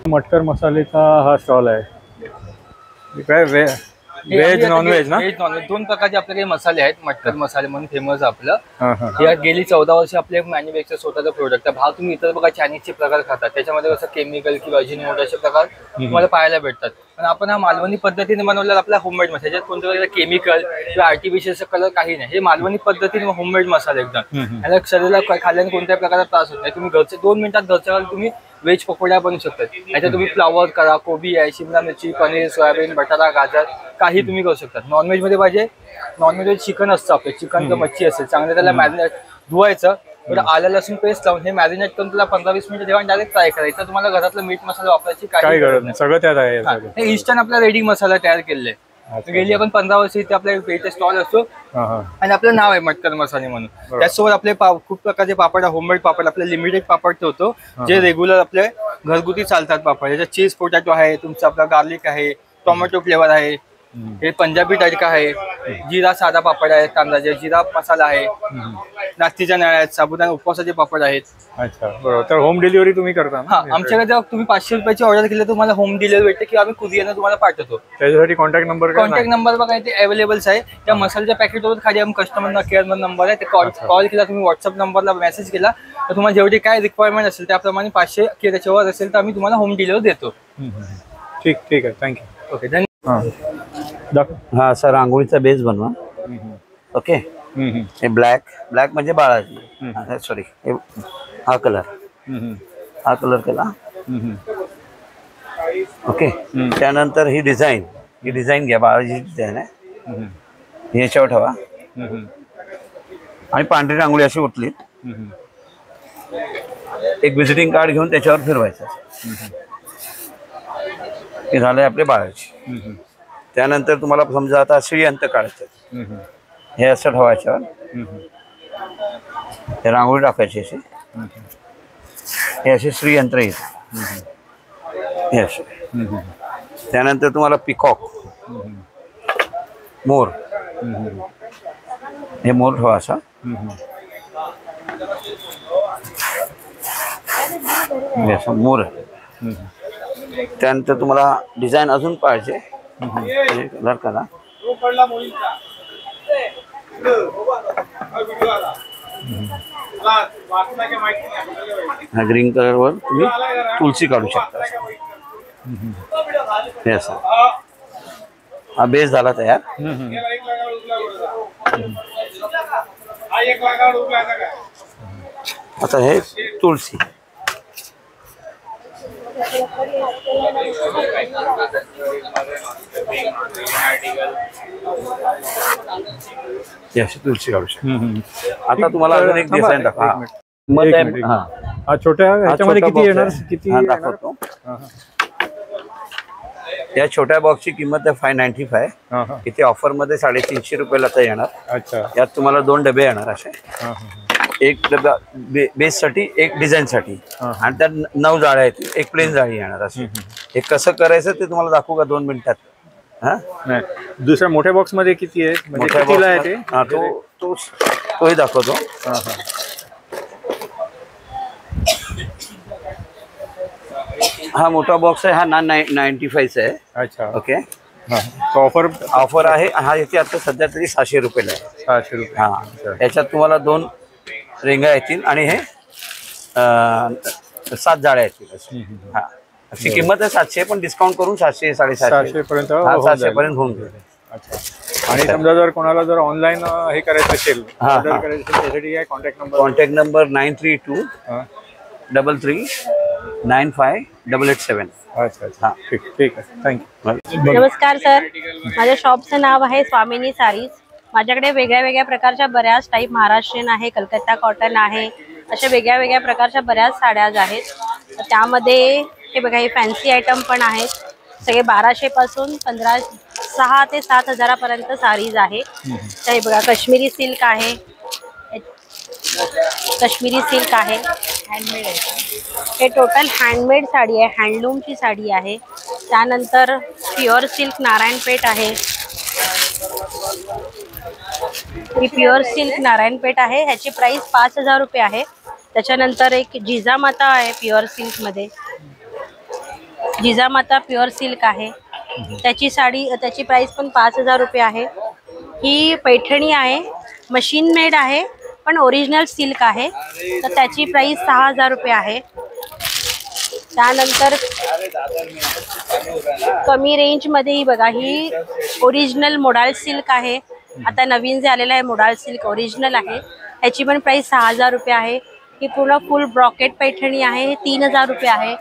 S11: मटकर मसालेचा हा स्टॉल आहे. काय व्हेज नॉनव्हेज ना?
S20: व्हेज नॉनव्हेज 2 प्रकारचे आपल्याकडे मसाले आहेत. मटकर मसाले म्हणून फेमस आपलं. या गेली 14 वर्ष आपले मॅन्युफॅक्चर स्वतःचा प्रोडक्ट आहे. भाव तुम्ही इतर बघा चायनीजचे प्रकार खातात, त्याच्यामध्ये कसं केमिकल किंवा अजिनोमोटो असे प्रकार तुम्हाला पाहायला भेटतात. पण आपण हा मालवणी पद्धतीने बनवलेला आपला होममेड मसाला, त्याच्यात कोणत्या केमिकल किंवा आर्टिफिशियल कलर काही नाही. हे मालवणी पद्धतीने होममेड मसाला एकदम. याला शरीराला खाल्ल्याने कोणत्याही प्रकारचा त्रास होत नाही. तुम्ही घरचे 2 मिनिटात घरच्या तुम्ही व्हेज पकोड्या बनवू शकतात. याच्यात तुम्ही फ्लावर करा, कोबी आहे, शिमला मिरची, पनीर, सोयाबीन, बटाटा, गाजर काही तुम्ही करू शकता. नॉनव्हेज मध्ये पाहिजे, नॉनव्हेज चिकन असतं आपलं, चिकन किंवा मच्छी असेल, चांगलं त्याला मॅरिनेट धुवायचं, थोडं आलं लसूण पेस्ट लावून हे मॅरिनेट करून त्याला 15-20 मिनिटं ठेवा, डायरेक्ट फ्राय करायचं. तुम्हाला घरातलं मीठ मसाला वापरायची काही गरज नाही.
S11: सगळं त्यात आहे.
S20: हे इन्स्टंट आपला रेडी मसाला तयार केलेला आहे. गेली आपण 15 वर्ष इथे आपल्या पेटे स्टॉल असतो आणि आपलं नाव आहे मटकर मसाले म्हणून. त्याचसोबत आपले खूप प्रकारचे पापड, होममेड पापड, आपले लिमिटेड पापड ठेवतो जे रेग्युलर आपले घरगुती चालतात पापड. याच्यात चीज पोटॅटो आहे, तुमचा आपला गार्लिक आहे, टोमॅटो फ्लेवर आहे, हे पंजाबी तडका आहे, जिरा साधा पापड आहे, तांदळाचे जिरा मसाला आहे, नास्तीच्या नळ्या आहेत, साबुदाणा उपवासाचे पापड आहेत.
S11: अच्छा, बरोबर. तर होम डिलिव्हरी तुम्ही करता?
S20: हा, आमच्याकडे जर तुम्ही 500 रुपयाची ऑर्डर केली तर तुम्हाला होम डिलिव्हरी भेटते किंवा आम्ही कुरिअरने तुम्हाला पाठवतो.
S11: त्याच्यासाठी कॉन्टॅक्ट नंबर
S20: बघा इथे अवेलेबल्स आहे. त्या मसाल्याच्या पॅकेटवर खाली आम्ही कस्टमर केअर नंबर आहे, ते कॉल केला तुम्ही, व्हॉट्सअप नंबरला मेसेज केला तर तुम्हाला जेवढी काय रिक्वायरमेंट असेल त्याप्रमाणे 500 किंवा त्याच्यावर असेल तर आम्ही तुम्हाला होम डिलिव्हरी देतो.
S11: ठीक आहे. थँक्यू.
S20: ओके, धन्यवाद.
S21: हा सर, रांगोळीचा बेस बनवा. ओके. हे ब्लॅक म्हणजे बाळाची, सॉरी हा कलर केला. ओके. त्यानंतर ही डिझाईन घ्या, बाळाची डिझाईन आहे, ही याच्यावर ठेवा आणि पांढरी रांगोळी अशी उठली. एक विजिटिंग कार्ड घेऊन त्याच्यावर फिरवायचं. हे झालंय आपल्या बाळाची. त्यानंतर तुम्हाला समजा आता श्रीयंत्र काढायचं, हे असं ठेवायचं, हे रांगोळी टाकायची अशी, हे असे श्रीयंत्र येतं, हे असे. त्यानंतर तुम्हाला पिकॉक, मोर, हे मोर ठेवा असा. मोर. त्यानंतर तुम्हाला डिझाईन अजून पाहिजे, कलर करा. ग्रीन कलर वर तुम्ही तुलसी काढू शकता. हे असं हा बेस झाला तयार. आता हे तुलसी, तुलसी काढू शकता. आता तुम्हाला अजून एक डिझाईन दाखवा.
S11: छोट्या ह्याच्यामध्ये किती येणार? किती
S21: दाखवतो. या छोट्या बॉक्सची किंमत आहे 595. इथे ऑफर मध्ये 350 रुपयाला तर येणार.
S11: अच्छा.
S21: यात तुम्हाला 2 डबे येणार असे. एक डबा बेससाठी, एक डिझाईनसाठी, आणि त्यात 9 जाळ्या येतील, एक प्लेन जाळी येणार अशी. हे कसं करायचं ते तुम्हाला दाखवू का 2 मिनिटात? हा,
S11: दुसऱ्या मोठ्या बॉक्स मध्ये किती आहे, म्हणजे
S21: मोठ्या
S11: कितीला आहे
S21: box
S11: ते?
S21: मध्ये? हा, तोही दाखवतो. हा मोठा बॉक्स आहे, हा 95 आहे.
S11: अच्छा,
S21: ओके.
S11: ऑफर
S21: आहे. हा याची आता सध्या तरी 600 रुपयाला आहे.
S11: 600 रुपये.
S21: हा, याच्यात तुम्हाला 2 रेंगा येतील आणि हे 7 जाळ्या येतील. हा, अशी किंमत आहे 700, पण डिस्काउंट करून 700 750
S11: पर्यंत
S21: 700 पर्यंत होऊन जाईल.
S11: अच्छा. आणि समजा जर कोणाला जर ऑनलाईन हे करायचं असेल, ऑर्डर करायचं असेल, त्यासाठी काय कॉन्टॅक्ट नंबर?
S21: 932 33 95 887.
S11: अच्छा, ठीक आहे, थँक्यू.
S13: नमस्कार सर, माझ्या शॉपचं नाव आहे स्वामिनी सारीज. माझ्याकडे वेगळ्या वेगळ्या प्रकारच्या बऱ्याच टाईप महाराष्ट्रीयन आहे, कलकत्ता कॉटन आहे, अशा वेगळ्या वेगळ्या प्रकारच्या बऱ्याच साड्या आहेत. त्यामध्ये हे बघा, हे फॅन्सी आयटम पण आहेत. सगळे 1200 पासून 6 ते 7 हजारापर्यंत साडीज आहे. तर हे बघा, काश्मीरी सिल्क आहे, काश्मीरी सिल्क आहे, हँडमेड आहे. हे टोटल हँडमेड साडी आहे, हँडलूमची साडी आहे. त्यानंतर प्युअर सिल्क नारायणपेठ आहे, ही प्युअर सिल्क नारायणपेठ आहे. ह्याची प्राइस 5000 रुपये आहे. त्याच्यानंतर एक जिजामाता आहे प्युअर सिल्कमध्ये, जिजामाता प्युअर सिल्क आहे. त्याची प्राइस पण 5000 रुपये आहे. ही पैठणी आहे, मशीन मेड आहे पण ओरिजिनल सिल्क आहे, तर त्याची प्राइस 6000 रुपये आहे. त्यानंतर कमी रेंजमध्ये ही बघा, ही ओरिजिनल मोडाल सिल्क आहे. आता नवीन जे आलेलं आहे मोडाल सिल्क ओरिजिनल आहे, ह्याची पण प्राइस 6000 रुपये आहे. ही पूर्ण फुल ब्रॉकेट पैठणी आहे, हे 3000 रुपये आहे.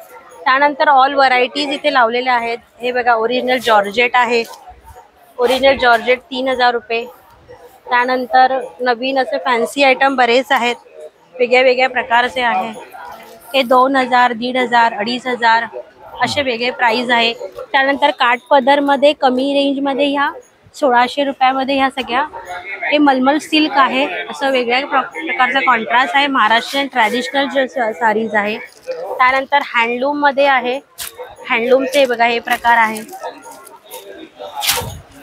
S13: त्यानंतर ऑल व्हरायटीज इथे लावलेल्या आहेत. हे बघा, ओरिजिनल जॉर्जेट आहे, ओरिजिनल जॉर्जेट 3000 रुपये. त्यानंतर नवीन असे फॅन्सी आयटम बरेच आहेत, वेगळ्या वेगळ्या प्रकारचे आहे. हे 2000, 1500, 2500 असे वेगळे प्राईज आहे. त्यानंतर काठपदरमध्ये कमी रेंजमध्ये ह्या 1600 रुपयामध्ये ह्या सगळ्या, हे मलमल सिल्क आहे. असं वेगळ्या प्रकारचा कॉन्ट्रास्ट आहे, महाराष्ट्रीयन ट्रॅडिशनल जे साडीज आहे. त्यानंतर हँडलूममध्ये आहे, हँडलूमचे बघा हे प्रकार आहे.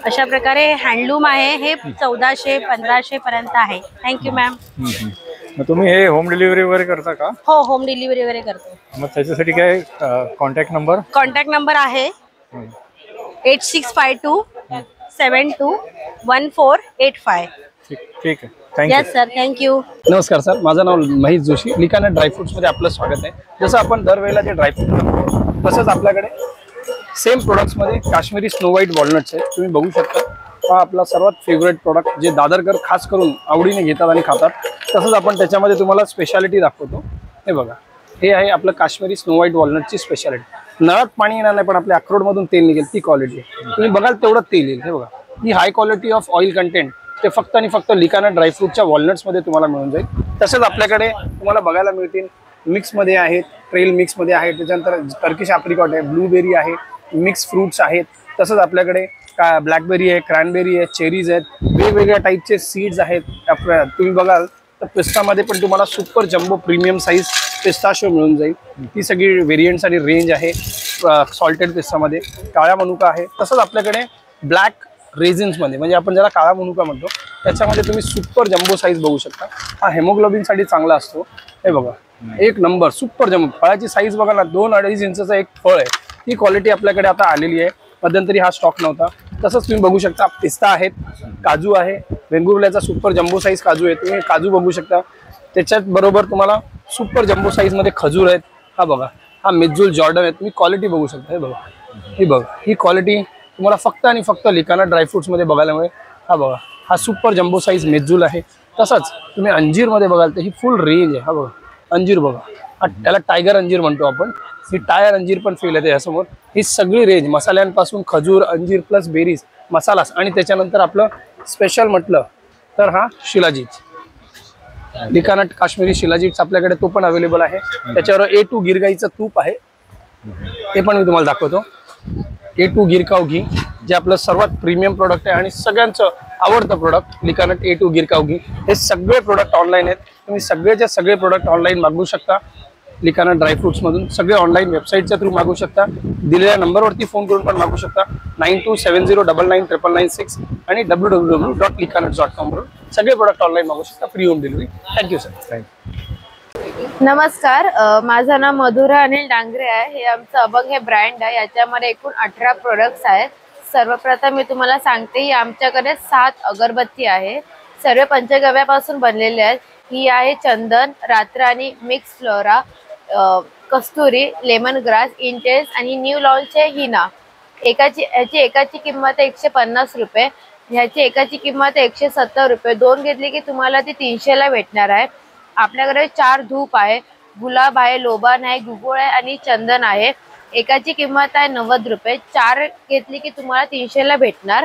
S13: अशा प्रकारे हँडलूम आहे, हे 1400-1500 पर्यंत आहे. Thank you ma'am.
S11: मग तुम्ही हे होम डिलिव्हरी वगैरे करता का?
S13: हो, होम डिलिव्हरी वगैरे करतो.
S11: मग त्याच्यासाठी काय कॉन्टॅक्ट नंबर?
S13: कॉन्टॅक्ट नंबर आहे 8652 721485.
S11: ठीक आहे, थँक्यू.
S13: Yes sir, thank you.
S7: नमस्कार सर, माझं नाव महेश जोशी. लिकाना ड्रायफ्रुट्समध्ये आपलं स्वागत आहे. जसं आपण दरवेळेला जे ड्रायफ्रूट बनवतो तसंच आपल्याकडे सेम प्रोडक्ट्समध्ये काश्मीरी स्नो व्हाईट वॉलनट्स आहेत. तुम्ही बघू शकता, हा आपला सर्वात फेवरेट प्रोडक्ट जे दादरकर खास करून आवडीने घेतात आणि खातात. तसंच आपण त्याच्यामध्ये तुम्हाला स्पेशालिटी दाखवतो. हे बघा, हे आहे आपलं काश्मीरी स्नो व्हाईट वॉलनटची स्पेशालिटी. नळात पाणी येणार नाही पण आपल्या अक्रोडमधून तेल निघेल, ती क्वालिटी आहे. तुम्ही बघाल तेवढं तेल येईल. हे बघा, ही high quality of oil content ते फक्त आणि फक्त लिकाना ड्रायफ्रूटच्या वॉलनट्समध्ये तुम्हाला मिळून जाईल. तसंच आपल्याकडे तुम्हाला बघायला मिळतील मिक्समध्ये आहेत, ट्रेल मिक्समध्ये आहे, त्याच्यानंतर टर्किश ॲप्रिकॉट आहे, ब्लूबेरी आहे, मिक्स फ्रूट्स आहेत. तसंच आपल्याकडे ब्लॅकबेरी आहे, क्रॅनबेरी आहे, चेरीज आहेत, वेगवेगळ्या टाईपचे सीड्स आहेत. तुम्ही बघाल तर पिस्तामध्ये पण तुम्हाला सुपर जम्बो प्रीमियम साईज पिस्ताशिओ मिळून जाईल. ही सगळी व्हेरियंट्स आणि रेंज आहे. सॉल्टेड पिस्तामध्ये काळा मनुका आहे. तसंच आपल्याकडे ब्लॅक रेझिन्समध्ये, म्हणजे आपण ज्याला काळा मनुका म्हणतो, त्याच्यामध्ये तुम्ही सुपर जम्बो साईज बघू शकता. हा हेमोग्लोबिनसाठी चांगला असतो. हे बघा, एक नंबर सुपर जम्बो. फळाची साईज बघा ना, 2-2.5 इंचचं एक फळ आहे. ही क्वालिटी आपल्याकडे आता आलेली आहे. मध्यंतरी हा स्टॉक नव्हता. तसंच तुम्ही बघू शकता पिस्ता आहेत, काजू आहे, वेंगुर्ल्याचा सुपर जम्बो साईज काजू आहे. तुम्ही काजू बघू शकता. त्याच्यात बरोबर तुम्हाला सुपर जम्बो साईजमध्ये खजूर आहेत. हा बघा, हा मेज्जूल जॉर्डन आहे. तुम्ही क्वालिटी बघू शकता. हे बघा, ही बघा, ही क्वालिटी तुम्हाला फक्त आणि फक्त लिकाना ड्रायफ्रुट्समध्ये बघायला मिळेल. हा बघा, हा सुपर जम्बो साईज मेज्जूल आहे. तसंच तुम्ही अंजीरमध्ये बघाल तर ही फुल रेंज आहे. हा बघा, अंजीर बघा, हा त्याला टायगर अंजीर म्हणतो आपण. ही टायर अंजीर पण फील येते यासमोर. ही सगळी रेंज मसाल्यांपासून खजूर, अंजीर प्लस बेरीज, मसालास, आणि त्याच्यानंतर आपलं स्पेशल म्हटलं तर हा शिलाजीत, लिकाना काश्मीरी शिलाजीत आपल्याकडे तो पण अवेलेबल आहे. त्याच्यावर A2 गिरगाईचं तूप आहे, ते पण मी तुम्हाला दाखवतो. A2 गिरगाव घी, जे आपलं सर्वात प्रीमियम प्रोडक्ट आहे आणि सगळ्यांचं आवडतं प्रोडक्ट लिकानट A2 गिरकावगी, हे सगळे प्रोडक्ट ऑनलाईन आहेत. तुम्ही सगळेचे सगळे प्रोडक्ट ऑनलाईन मागवू शकता. लिकानट ड्रायफ्रुट्स मधून सगळे ऑनलाईन वेबसाईटच्या थ्रू मागवू शकता. दिलेल्या नंबरवरती फोन करून पण मागवू शकता. 9270999996 आणि www.likanats.com वरून सगळे प्रोडक्ट ऑनलाईन मागवू शकता. Free home delivery. Thank you sir.
S6: नमस्कार, माझं नाव मधुरा अनिल डांगरे आहे. हे आमचं अभंग हे ब्रँड आहे. याच्यामध्ये एकूण 18 प्रोडक्ट्स आहेत. सर्वप्रथम मी तुम्हाला सांगते, ही आमच्याकडे 7 अगरबत्ती आहे. सर्व पंचगव्यापासून बनलेले आहेत. ही आहे चंदन, रातराणी, मिक्स फ्लोरा, कस्तुरी, लेमन ग्रास, इंटेन्स आणि न्यू लॉन्च आहे हिना. ह्याची एकाची किंमत आहे 150 रुपये. ह्याची एकाची किंमत आहे 170 रुपये. 2 घेतली की तुम्हाला ती 300ला भेटणार आहे. आपल्याकडे 4 धूप आहे, गुलाब आहे, लोबान आहे, गुगुळ आहे आणि चंदन आहे. एकाची किंमत आहे 90 रुपये. 4 घेतली की तुम्हाला 300ला भेटणार.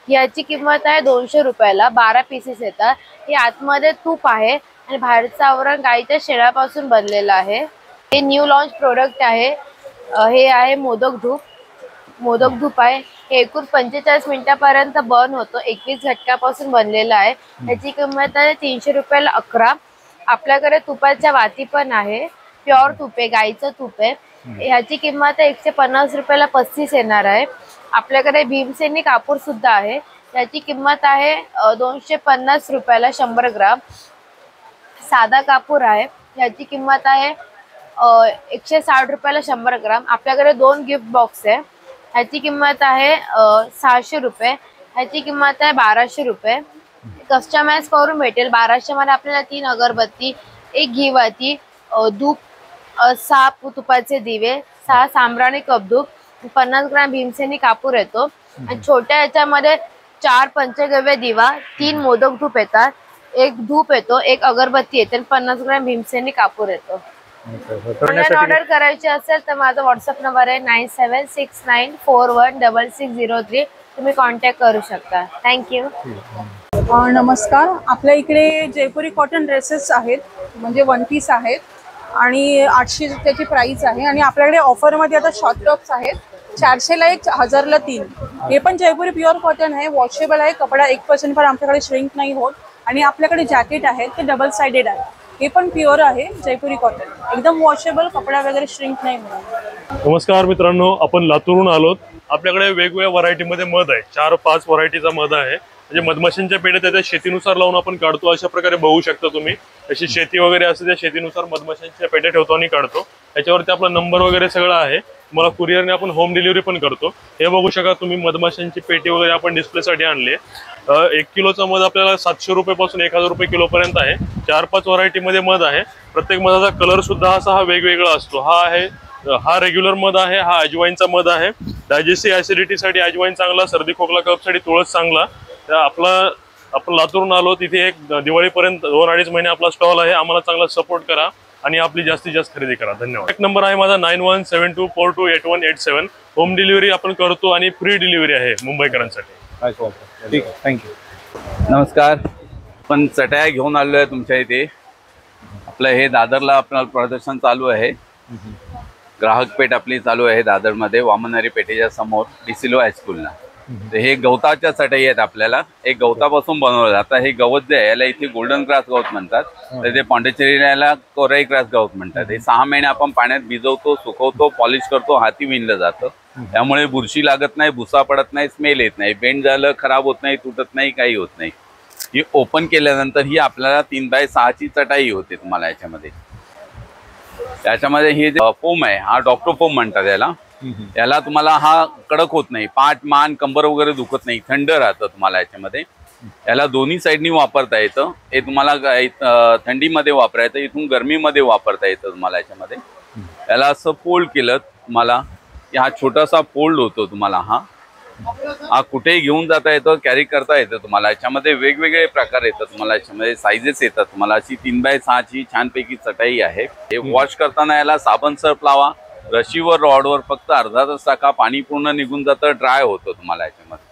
S6: याची किंमत आहे 200 रुपयाला. 12 पीसेस येतात. हे आतमध्ये तूप आहे आणि बाहेरचं आवरण गाईच्या शेणापासून बनलेलं आहे. हे न्यू लॉन्च प्रोडक्ट आहे. हे आहे मोदक धूप आहे. हे एकूण 45 मिनिटापर्यंत बर्न होतो. 21 घटकापासून बनलेलं आहे. याची किंमत आहे 300 रुपयाला 11. आपल्याकडे तुपाच्या वाती पण आहे. प्युअर तूप आहे, गाईचं तूप आहे. ह्याची किंमत आहे 150 रुपयाला 35 येणार आहे. आपल्याकडे भीमसेनी कापूर सुद्धा आहे. याची किंमत आहे 250 रुपयाला 100 ग्राम. साधा कापूर आहे. याची किंमत आहे 160 रुपयाला 100 ग्राम. आपल्याकडे 2 गिफ्ट बॉक्स आहे. ह्याची किंमत आहे 600 रुपये. ह्याची किंमत आहे 1200 रुपये. कस्टमाइज करून भेटेल. 1200 मध्ये आपल्याला 3 अगरबत्ती, 1 घीवाती, धूप, 6 तुपाचे दिवे, 6 सांब्राणी कपधूप, 50 ग्राम भीमसेनी कापूर येतो. आणि छोट्या ह्याच्यामध्ये 4 पंचगव्य दिवा, 3 मोदक धूप येतात, 1 धूप येतो, 1 अगरबत्ती येते, 50 ग्राम भीमसेनी कापूर येतो. ऑनलाईन ऑर्डर करायची असेल तर माझा व्हॉट्सअप नंबर आहे 9769416603. तुम्ही कॉन्टॅक्ट करू शकता. थँक्यू.
S8: नमस्कार. आपल्या इकडे जयपुरी कॉटन ड्रेसेस आहेत, म्हणजे 1 पीस आहेत आणि 800 त्याची प्राइस आहे. आणि आपल्याकडे ऑफरमध्ये आता शॉर्ट टॉप्स आहेत. 400ला 1, 1000ला 3. हे पण जयपुरी प्युअर कॉटन आहे, वॉशेबल आहे. कपडा 1% पण आमच्याकडे श्रिंक नाही होत. आणि आपल्याकडे जॅकेट आहेत ते डबल साइडेड आहे. हे पण प्युअर आहे जयपुरी कॉटन, एकदम वॉशेबल, कपडा वगैरे श्रिंक नाही होणार.
S22: नमस्कार मित्रांनो, आपण लातूरून आलोत. आपल्याकडे वेगवेगळ्या व्हरायटीमध्ये मध आहे. 4-5 व्हरायटीचा मध आहे. म्हणजे मधमाशांच्या पेढ्या त्याच्या शेतीनुसार लावून आपण काढतो. अशा प्रकारे बघू शकता तुम्ही. अशी शेती वगैरे असते, त्या शेतीनुसार मधमाशांच्या पेढ्या ठेवतो आणि काढतो. त्याच्यावरती आपला नंबर वगैरे सगळं आहे. तुम्हाला कुरिअरने आपण होम डिलिव्हरी पण करतो. हे बघू शकता तुम्ही, मधमाशांची पेटी वगैरे आपण डिस्प्लेसाठी आणली आहे. 1 किलोचा मध आपल्याला 700 रुपयापासून 1000 रुपये किलोपर्यंत आहे. 4-5 व्हरायटीमध्ये मध आहे. प्रत्येक मधाचा कलर सुद्धा हा वेगवेगळा असतो. हा रेग्युलर मध आहे. हा अजवाईनचा मध आहे. डायजेस्टिव्ह ऍसिडिटीसाठी अजवाईन चांगला, सर्दी खोकला कफसाठी तुळस चांगला. आपण लातूरून आलो. तिथे एक दिवाळीपर्यंत 2-2.5 महिने आपला स्टॉल आहे. आम्हाला चांगला सपोर्ट करा आणि आपली जास्तीत जास्त खरेदी करा. धन्यवाद. एक नंबर आहे माझा 9172428187. होम डिलिव्हरी आपण करतो आणि फ्री डिलिव्हरी आहे मुंबईकरांसाठी.
S7: ठीक आहे, थँक्यू.
S21: नमस्कार. आपण चटया घेऊन आलो आहे तुमच्या इथे. आपलं हे दादरला आपलं प्रदर्शन चालू आहे. ग्राहक पेठ आपली चालू आहे दादरमध्ये, वामनहरी पेठेच्या समोर डिसिलो हायस्कूलला. तर हे गवताच्या चटई आहेत. आपल्याला एक गवतापासून बनवलं. आता हे गवत जे आहे याला इथे गोल्डन ग्रास गवत म्हणतात, तर ते पॉंडिचेरीला याला कोराई ग्रास गवत म्हणतात. हे 6 महिने आपण पाण्यात भिजवतो, सुकवतो, पॉलिश करतो, हाती विणलं जातं. त्यामुळे बुरशी लागत नाही, भुसा पडत नाही, स्मेल येत नाही, बेंड झालं, खराब होत नाही, तुटत नाही, काही होत नाही. ही ओपन केल्यानंतर ही आपल्याला 3x6ची चटाई होते तुम्हाला याच्यामध्ये. त्याच्यामध्ये हे जे फोम आहे हा डॉक्टर फोम म्हणतात याला. याला तुम्हाला हा कडक होत नाही, पाठ, मान, कंबर वगैरे दुखत नाही, थंड राहतं तुम्हाला याच्यामध्ये. याला दोन्ही साईडनी वापरता येतं. हे तुम्हाला थंडीमध्ये वापरायचं, इथून गरमीमध्ये वापरता येतं तुम्हाला याच्यामध्ये. याला असं फोल्ड केलं तुम्हाला, हा छोटासा फोल्ड होतो तुम्हाला. हा कुठेही घेऊन जाता येतं, कॅरी करता येतं तुम्हाला. याच्यामध्ये वेगवेगळे प्रकार येतात तुम्हाला, याच्यामध्ये साईजेस येतात तुम्हाला. अशी 3x6ची छानपैकी चटाई आहे. हे वॉश करताना याला साबण सर्फ लावा, रशीवर रॉडवर फक्त अर्धा तास टाका, पाणी पूर्ण निघून जातं, ड्राय होतं तुम्हाला याच्यामध्ये.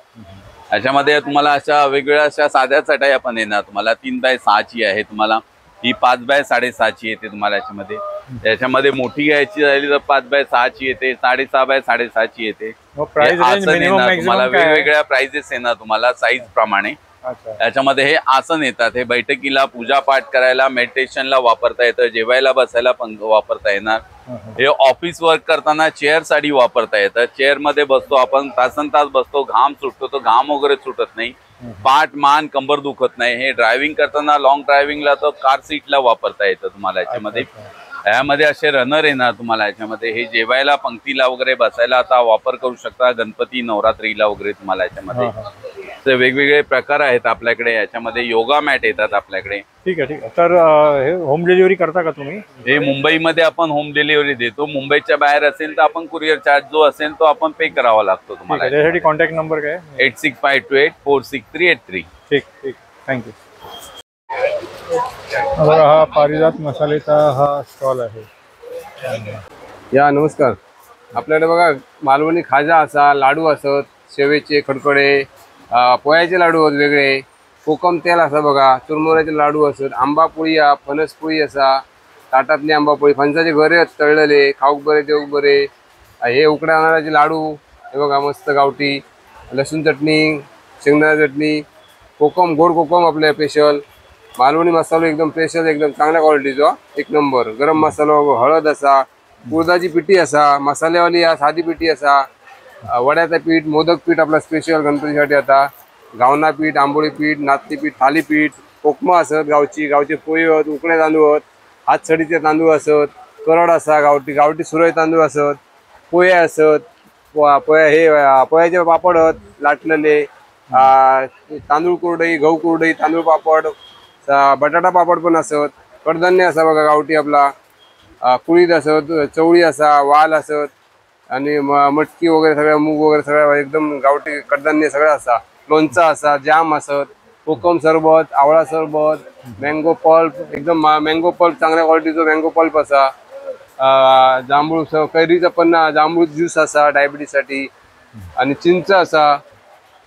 S21: याच्यामध्ये तुम्हाला अशा वेगवेगळ्या अशा साध्या चटाई पण येणार तुम्हाला. 3x6ची आहे तुम्हाला, ही 5x6.5ची येते तुम्हाला याच्यामध्ये. याच्यामध्ये मोठी घ्यायची झाली तर 5x6ची येते, 6.5x6ची येते. तुम्हाला वेगवेगळ्या प्राइजेस येणार तुम्हाला साईज प्रमाणे. याच्यामध्ये हे आसन येतात, हे बैठकीला पूजा पाठ करायला मेडिटेशनला वापरता येतं, जेवायला बसायला पण वापरता येणार. हे ऑफिस वर्क करताना चेअर साठी वापरता येतं. चेअर मध्ये बसतो आपण, तासन तास बसतो, घाम सुटतो, तो घाम वगैरे सुटत नाही, पाठ मान कंबर दुखत नाही. हे ड्रायव्हिंग करताना लॉंग ड्रायव्हिंगला तो कार सीटला वापरता येतं तुम्हाला. याच्यामध्ये यामध्ये असे रनर येणार तुम्हाला. याच्यामध्ये हे जेवायला पंक्तीला वगैरे बसायला आता वापर करू शकता, गणपती नवरात्रीला वगैरे तुम्हाला. याच्यामध्ये तर वेगवेगळे प्रकार आहेत आपल्याकडे. याच्यामध्ये योगा मॅट येतात आपल्याकडे.
S11: ठीक आहे, ठीक आहे. तर हे होम डिलिव्हरी करता का तुम्ही?
S21: हे मुंबईमध्ये आपण होम डिलिव्हरी देतो. मुंबईच्या बाहेर असेल तर आपण कुरिअर चार्ज जो असेल तो आपण पे करावा लागतो तुम्हाला.
S11: त्यासाठी कॉन्टॅक्ट नंबर काय?
S21: 8652846383.
S11: ठीक ठीक, थँक्यू. बघा हा पारिजात मसालेचा हा स्टॉल आहे.
S4: या नमस्कार. आपल्याकडे बघा मालवणी खाजा असा, लाडू असत, शेवेचे खडखडे, पोह्याचे लाडू आहेत वेगळे, कोकम तेल असा बघा, चुरमुऱ्याचे लाडू असत, आंबा पोळी, फणस पोळी असा, ताटातली आंबा पोळी, फणसाचे घरे आहेत तळलेले, खाऊक बरे देऊक बरे, हे उकड्या अनाराचे लाडू, हे बघा मस्त गावठी, लसूण चटणी, शेंगदाणा चटणी, कोकम, गोड कोकम आपले स्पेशल, मालवणी मसालो एकदम स्पेशल, एकदम चांगल्या क्वालिटीचा, एक नंबर. गरम मसालो, हळद असा, उडदाची पिठी असा, मसाल्यावाली साधी पिठी असा, वड्याचं पीठ, मोदक पीठ आपला स्पेशल गणपतीसाठी आता, गावना पीठ, आंबोळी पीठ, नाचणी पीठ, थालीपीठ, कोकमा असत गावचे पोहे आहेत, उकळे तांदूळ आहेत, हातसडीचे तांदूळ असत, करड असा, गावठी सुरई तांदूळ असत, पोहे असत, पोह्याचे पापड आहेत लाटलेले, तांदूळ कुरडई, गहू कुरडई, तांदूळ पापड, बटाटा पापड पण असत, कडधान्य असा बघा गावठी आपला, कुळीत असत, चवळी असा, वाल असत, आणि मटकी वगैरे सगळ्या, मूग वगैरे सगळ्या एकदम गावठी कडधान्य सगळं असा, लोणचा असा, जाम असत, कोकम सरबत, आवळा सरबत, मँगो पल्प, एकदम मँगो पल्प चांगल्या क्वालिटीचा मँगो पल्प असा, जांभूळ कैरीचा पण जांभूळ ज्यूस असा डायबिटीससाठी, आणि चिंच असा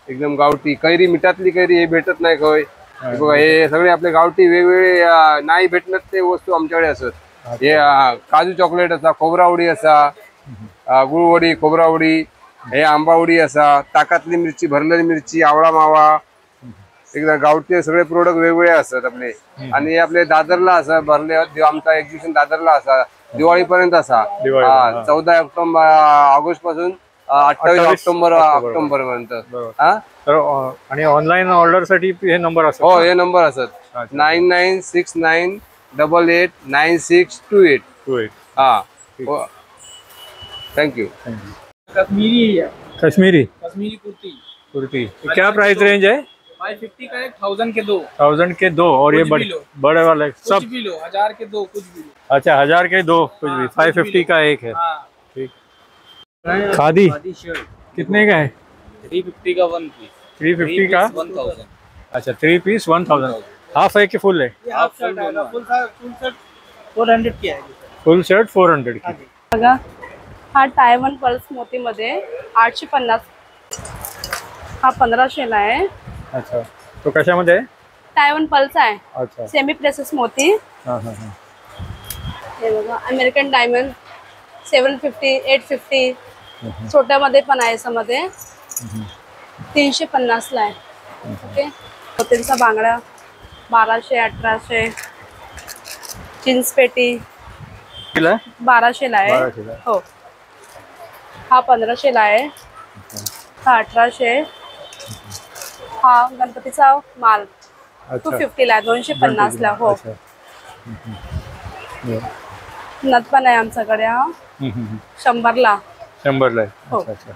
S4: एकदम गावठी, कैरी मिठातली कैरी हे भेटत नाही खय. बघा हे सगळे आपले गावठी वेगवेगळे नाही भेटणार ते वस्तू आमच्याकडे असत. हे काजू चॉकलेट असा, खोबरावडी असा, गुळवडी, खोबरावडी, हे आंबावडी असा, ताकातली मिरची, भरलेली मिरची, आवळा मावा, एकदा गावठी सगळे प्रोडक्ट वेगवेगळे असतात आपले. आणि हे आपले दादरला असा भरले, आमचा एक्झिबिशन दादरला असा दिवाळीपर्यंत असा, 14 ऑगस्ट पासून 28 ऑक्टोबर पर्यंत.
S11: आणि ऑनलाईन ऑर्डर साठी हे नंबर असतात?
S4: हो, हे नंबर असत 9969889628. हा, थैंक यू.
S11: कश्मीरी
S9: कुर्ती
S11: क्या प्राइस रेंज है?
S9: 550 का 1000 के दो,
S11: 1000 के दो, और ये बड़े वाले सब
S9: 1000 के दो, कुछ भी लो.
S11: अच्छा 1000 के दो कुछ भी, 550 का एक है. ठीक. खादी कितने का है?
S9: 350 का 1 पीस.
S11: 350 का
S9: 1000.
S11: अच्छा 3 पीस 1000. हाफ है कि फुल है?
S9: हाफ शर्ट है, फुल शर्ट 400 की आहे.
S11: फुल शर्ट 400 की.
S8: बघा हा टायवन पल्स मोतीमध्ये 850, हा 1500ला आहे.
S11: अच्छा, तो कशामध्ये आहे?
S8: टायवन पल्स आहे.
S11: अच्छा,
S8: सेमी प्रेसेस मोती. हे बघा अमेरिकन डायमंड 750, 850, छोट्यामध्ये पण आहे, याच्यामध्ये 350ला आहे. ओके, मोत्यांचा बांगडा 1200, 1800, चिंचपेटी 1200ला आहे. हो, हा 1500ला आहे, हा 1800, हा गणपतीचा माल 250ला आहे, 250ला. हो, नथ पण आहे आमच्याकडे, हा 100ला.
S11: 100ला आहे.
S8: हो.
S11: अच्छा.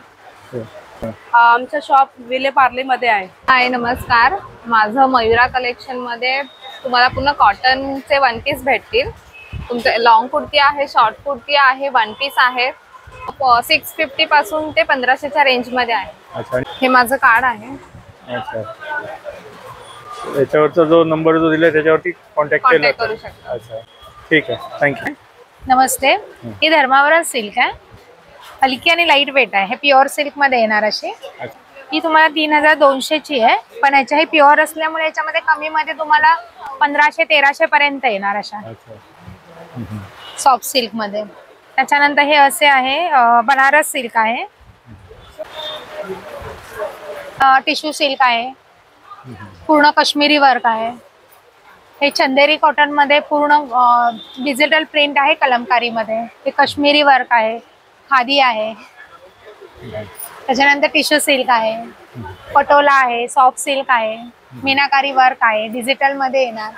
S8: आमचं शॉप विले पार्ले मध्ये आहे.
S23: हाय नमस्कार, माझं मयुरा कलेक्शन मध्ये तुम्हाला पूर्ण कॉटनचे वन पीस भेटतील. तुमचं लॉंग कुर्ती आहे, शॉर्ट कुर्ती आहे, वन पीस आहे. 650 पासून ते 1500च्या रेंज मध्ये आहे.
S11: अच्छा,
S23: हे माझं कार्ड आहे.
S11: अच्छा, याच्यावरचा जो नंबर जो दिलाय त्याच्यावरती कॉन्टॅक्ट केला
S23: करू शकता.
S11: अच्छा, ठीक आहे, थँक्यू.
S24: नमस्ते, ही धर्मावरम सिल्क आहे, हलकी आणि लाईट वेट आहे. हे प्युअर सिल्क मध्ये येणार अशी. ही तुम्हाला 3200ची आहे, पण ह्याच्या ही प्युअर असल्यामुळे याच्यामध्ये कमी मध्ये तुम्हाला 1500-1300 पर्यंत येणार अशा सॉफ्ट सिल्क मध्ये. त्याच्यानंतर हे असे आहे बनारस सिल्क आहे, टिश्यू सिल्क आहे, पूर्ण काश्मीरी वर्क आहे. हे चंदेरी कॉटन मध्ये पूर्ण डिजिटल प्रिंट आहे कलमकारीमध्ये. हे काश्मीरी वर्क आहे, खादी आहे. त्याच्यानंतर टिश्यू सिल्क आहे, पटोला आहे, सॉफ्ट सिल्क आहे, मीनाकारी वर्क आहे, डिजिटल मध्ये येणार,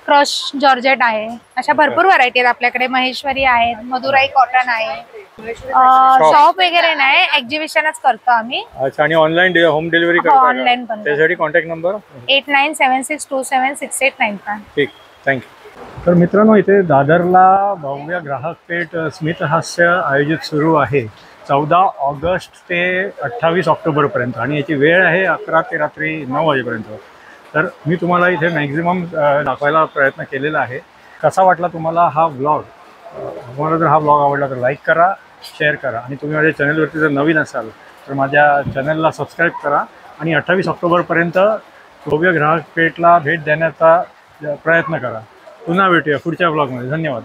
S24: क्रश जॉर्जेट आहे. अशा भरपूर व्हरायटी आहेत आपल्याकडे. महेश्वरी आहे, मधुराई कॉटन आहे. शॉप वगैरे नाही, एक्झिबिशनच करतो आम्ही.
S11: अच्छा, आणि ऑनलाईन होम डिलिव्हरी करता?
S24: ऑनलाईन पण.
S11: त्यासाठी कॉन्टॅक्ट नंबर
S24: 8976276895.
S11: ठीक, थँक्यू. तर मित्रांनो, इथे दादरला भव्य ग्राहक पेठ स्मितहास्य आयोजित सुरू आहे 14 ऑगस्ट ते 28 ऑक्टोबरपर्यंत, आणि याची वेळ आहे 11 ते रात्री 9 वाजेपर्यंत. तर मी तुम्हाला इथे मॅक्झिमम दाखवायला प्रयत्न केलेला आहे. कसा वाटला तुम्हाला हा व्लॉग? तुम्हाला जर हा व्लॉग आवडला तर लाईक करा, शेअर करा, आणि तुम्ही माझ्या चॅनलवरती जर नवीन असाल तर माझ्या चॅनलला सबस्क्राईब करा. आणि 28 ऑक्टोबरपर्यंत भव्य ग्राहक पेठला भेट देण्याचा प्रयत्न करा. पुन्हा भेटूया पुढच्या व्लॉगमध्ये. धन्यवाद.